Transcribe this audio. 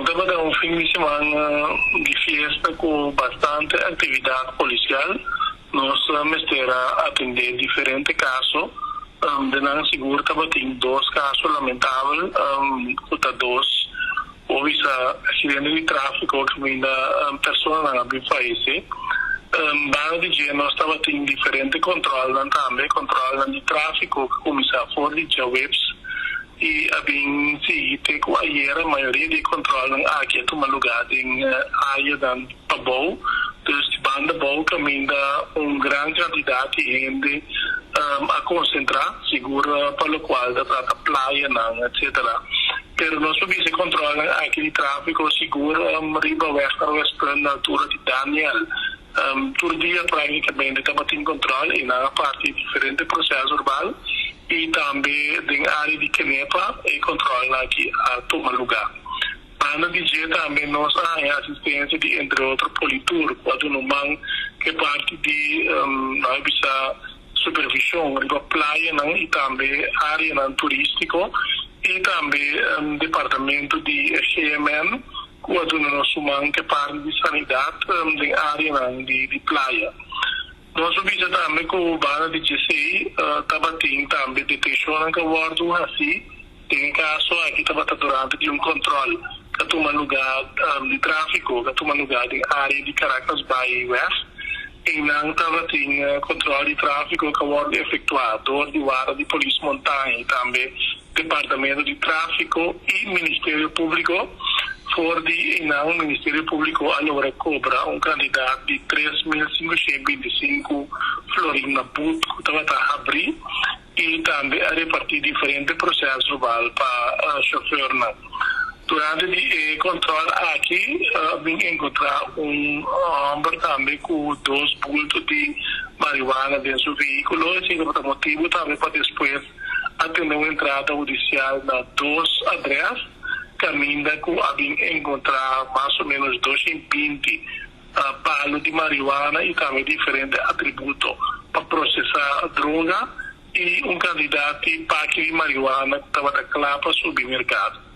Estava de um fim de semana de festa com bastante atividade policial. Nós estamos a atender diferentes casos. De não seguro, estava tendo 2 casos lamentáveis, houve acidente de tráfico que ainda pessoas não havem falecido. Banda de dia nós estava tendo diferentes controles também, controle de tráfico que começou fora de webs e havia seguido com a maioria de controles aqui em um lugar em área da Pabou. Então, banda boa que ainda grande quantidade de gente a concentrar, segura para o qual da praia, etc. Pero nós subimos e controla aquele tráfico seguro riba western na altura de Daniel. Todo dia praticamente estava em controle e na parte de diferentes processos urbanos e também na área de Kenepa e controla aqui a todo lugar. Ana dizia também nós a assistência de entre outros politur quando no man que parte de nós supervisão da praia e também área turístico e também departamento de GMN quando nós man que parte de sanidade da área de praia. Nós vimos também que o banda de GCI estava tendo também detenção que o assim tem caso aqui estava durante de controle que toma lugar de tráfico, que toma lugar de área de Caracas Bay West e não estava tendo controle de tráfico que foi efetuado de guarda de polícia montanha e também departamento de tráfico e Ministério Público for de não Ministério Público agora cobra candidato de 3.525 florins na PUT que estava a abrir e também a repartir diferentes processos para chofer. Durante o controle aqui, vim encontrar homem também com 2 bultos de marihuana dentro do veículo, e por motivo também para depois atender uma entrada judicial na 2 adresas, caminho com a encontrar mais ou menos 220 palos de marihuana e também diferentes atributos para processar a droga e candidato de paque de marihuana que estava claro para subir mercado.